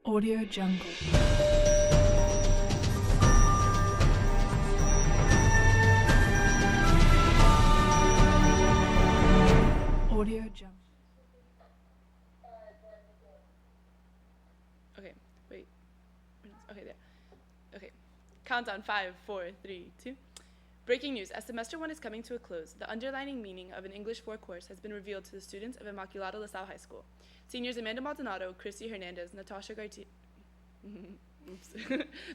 Audio Jungle. Audio Jungle. Okay, wait. Okay, there. Okay. Countdown 5, 4, 3, 2. Breaking news. As semester 1 is coming to a close, the underlining meaning of an English 4 course has been revealed to the students of Immaculata LaSalle High School. Seniors Amanda Maldonado, Christy Hernandez, Natasha Garcia. Oops.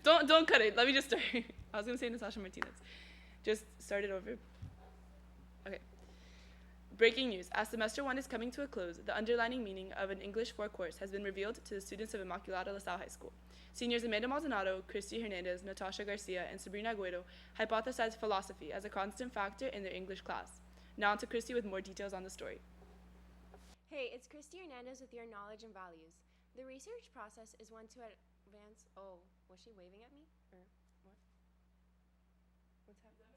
don't cut it. Let me just start. I was going to say Natasha Martinez. Just start it over. Okay. Breaking news. As semester 1 is coming to a close, the underlining meaning of an English 4 course has been revealed to the students of Immaculata LaSalle High School. Seniors Amanda Maldonado, Christy Hernandez, Natasha Garcia, and Sabrina Aguero hypothesized philosophy as a constant factor in their English class. Now on to Christy with more details on the story. Hey, it's Christy Hernandez with your knowledge and values. The research process is one to advance. Oh, was she waving at me? Or what? What's happening?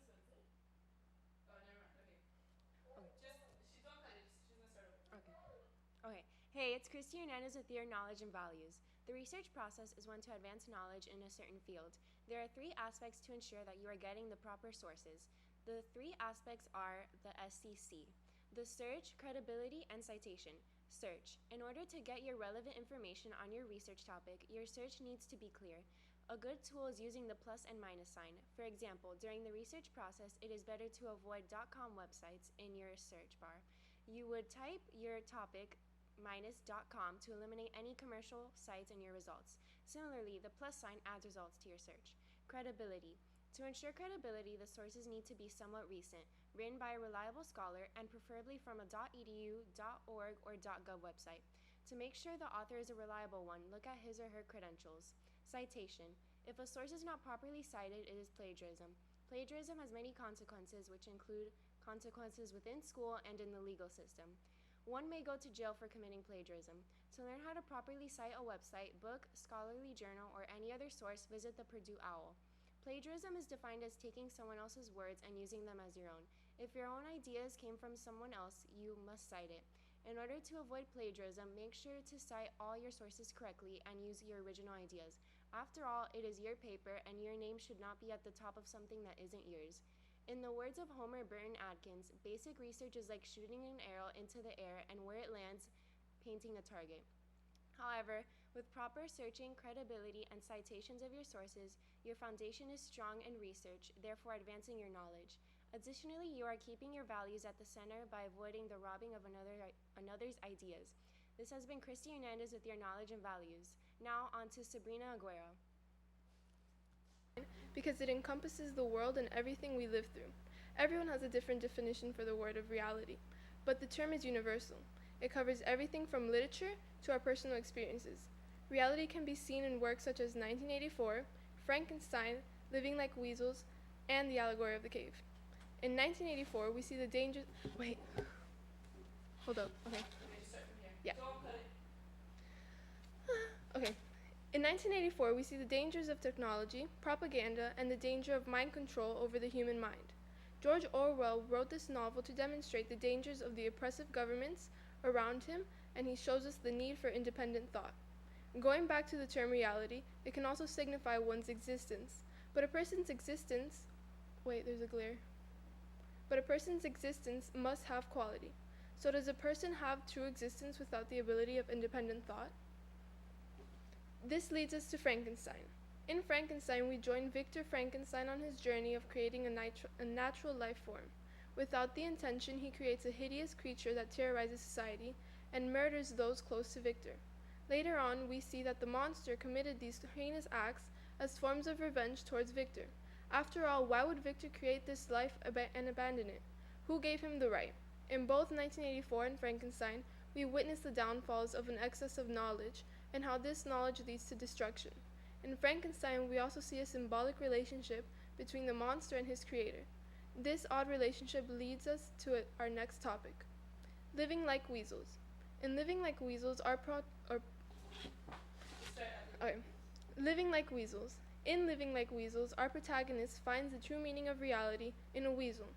Okay. Hey, it's Christy Hernandez with your knowledge and values. The research process is one to advance knowledge in a certain field. There are 3 aspects to ensure that you are getting the proper sources. The 3 aspects are the SCC: the search, credibility, and citation. Search. In order to get your relevant information on your research topic, your search needs to be clear. A good tool is using the plus and minus sign. For example, during the research process, it is better to avoid .com websites in your search bar. You would type your topic minus .com to eliminate any commercial sites in your results. Similarly, the plus sign adds results to your search. Credibility. To ensure credibility, the sources need to be somewhat recent, written by a reliable scholar, and preferably from a .edu, .org, or .gov website. To make sure the author is a reliable one, look at his or her credentials. Citation. If a source is not properly cited, it is plagiarism. Plagiarism has many consequences, which include consequences within school and in the legal system. One may go to jail for committing plagiarism. To learn how to properly cite a website, book, scholarly journal, or any other source, visit the Purdue OWL. Plagiarism is defined as taking someone else's words and using them as your own. If your own ideas came from someone else, you must cite it. In order to avoid plagiarism, make sure to cite all your sources correctly and use your original ideas. After all, it is your paper, and your name should not be at the top of something that isn't yours. In the words of Homer Burton Adkins, basic research is like shooting an arrow into the air, and where it lands, painting a target. However, with proper searching, credibility, and citations of your sources, your foundation is strong in research, therefore advancing your knowledge. Additionally, you are keeping your values at the center by avoiding the robbing of another's ideas. This has been Christy Hernandez with your knowledge and values. Now on to Sabrina Aguero. Because it encompasses the world and everything we live through. Everyone has a different definition for the word of reality, but the term is universal. It covers everything from literature to our personal experiences. Reality can be seen in works such as 1984, Frankenstein, Living Like Weasels, and The Allegory of the Cave. In 1984, we see the dangers. Wait. Hold up. Okay. Yeah. Okay. In 1984, we see the dangers of technology, propaganda, and the danger of mind control over the human mind. George Orwell wrote this novel to demonstrate the dangers of the oppressive governments around him, and he shows us the need for independent thought. Going back to the term reality, it can also signify one's existence. But a person's existence must have quality. So does a person have true existence without the ability of independent thought? This leads us to Frankenstein. In Frankenstein, we join Victor Frankenstein on his journey of creating a natural life form. Without the intention, he creates a hideous creature that terrorizes society and murders those close to Victor. Later on, we see that the monster committed these heinous acts as forms of revenge towards Victor. After all, why would Victor create this life and abandon it? Who gave him the right? In both 1984 and Frankenstein, we witness the downfalls of an excess of knowledge and how this knowledge leads to destruction. In Frankenstein, we also see a symbolic relationship between the monster and his creator. This odd relationship leads us to our next topic: living like weasels. In Living Like Weasels, Living Like Weasels. In Living Like Weasels, our protagonist finds the true meaning of reality in a weasel,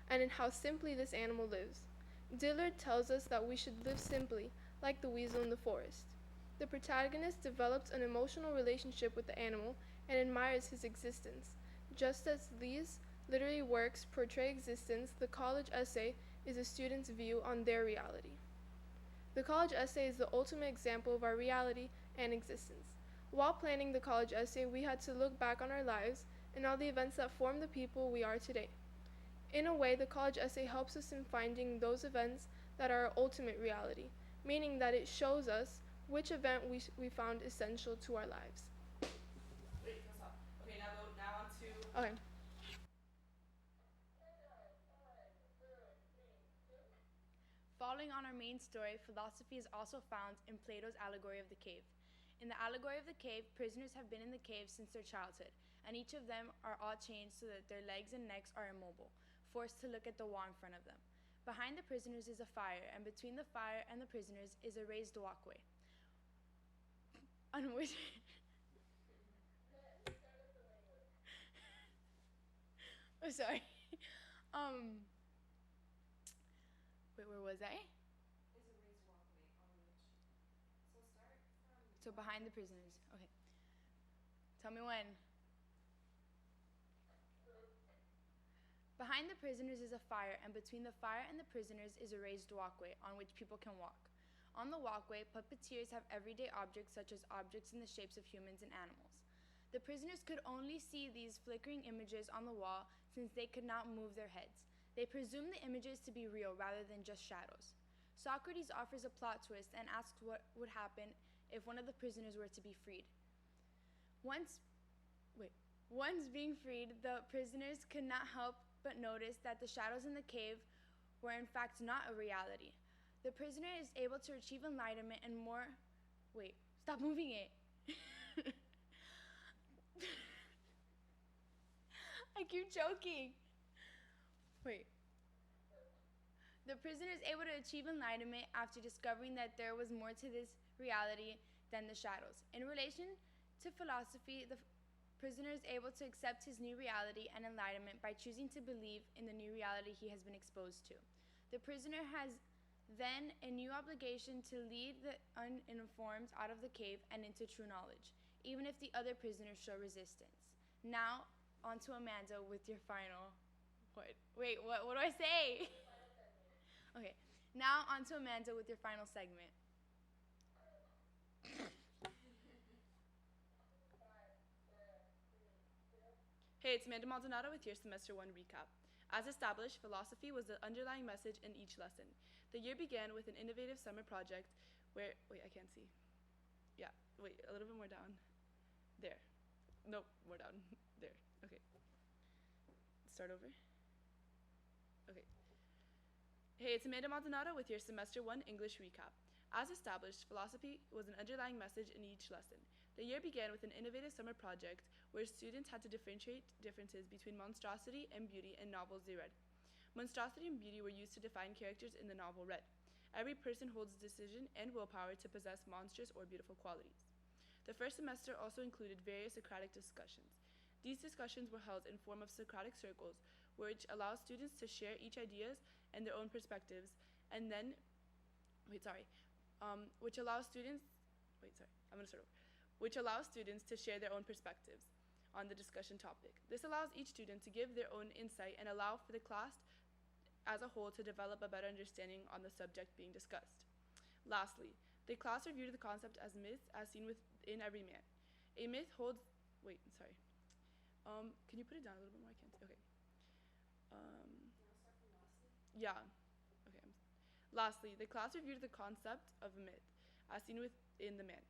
and in how simply this animal lives. Dillard tells us that we should live simply, like the weasel in the forest. The protagonist develops an emotional relationship with the animal and admires his existence. Just as these literary works portray existence, the college essay is a student's view on their reality. The college essay is the ultimate example of our reality and existence. While planning the college essay, we had to look back on our lives and all the events that formed the people we are today. In a way, the college essay helps us in finding those events that are our ultimate reality, meaning that it shows us which event we found essential to our lives. Wait, no, stop. Okay, now on to. Okay. Following on our main story, philosophy is also found in Plato's allegory of the cave. In the allegory of the cave, prisoners have been in the cave since their childhood, and each of them are all chained so that their legs and necks are immobile, forced to look at the wall in front of them. Behind the prisoners is a fire, and between the fire and the prisoners is a raised walkway, on which oh, sorry. Wait, where was I? So behind the prisoners. Okay. Tell me when. Behind the prisoners is a fire, and between the fire and the prisoners is a raised walkway on which people can walk. On the walkway, puppeteers have everyday objects such as objects in the shapes of humans and animals. The prisoners could only see these flickering images on the wall since they could not move their heads. They presumed the images to be real rather than just shadows. Socrates offers a plot twist and asks what would happen if one of the prisoners were to be freed. Once being freed, the prisoners could not help but notice that the shadows in the cave were in fact not a reality. The prisoner is able to achieve enlightenment and more. Wait, stop moving it. I keep choking. Wait. The prisoner is able to achieve enlightenment after discovering that there was more to this reality than the shadows. In relation to philosophy, the prisoner is able to accept his new reality and enlightenment by choosing to believe in the new reality he has been exposed to. The prisoner has then a new obligation to lead the uninformed out of the cave and into true knowledge, even if the other prisoners show resistance. Now, on to Amanda with your final. What do I say? Okay, now on to Amanda with your final segment. Hey, it's Amanda Maldonado with your Semester 1 recap. As established, philosophy was the underlying message in each lesson. The year began with an innovative summer project where, I can't see. Yeah, a little bit more down. There. Nope, more down. There, okay. Start over. Okay. Hey, it's Amanda Maldonado with your Semester 1 English recap. As established, philosophy was an underlying message in each lesson. The year began with an innovative summer project where students had to differentiate differences between monstrosity and beauty in novels they read. Monstrosity and beauty were used to define characters in the novel read. Every person holds decision and willpower to possess monstrous or beautiful qualities. The first semester also included various Socratic discussions. These discussions were held in form of Socratic circles, which allow students to share each ideas and their own perspectives, and then, which allows students to share their own perspectives on the discussion topic. This allows each student to give their own insight and allow for the class as a whole to develop a better understanding on the subject being discussed. Lastly, the class reviewed the concept as myths as seen within every man. A myth holds, can you put it down a little bit more? I can't see. Okay. Yeah. Okay. Lastly, the class reviewed the concept of a myth, as seen within the man.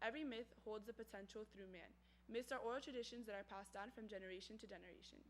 Every myth holds the potential through man. Myths are oral traditions that are passed down from generation to generation.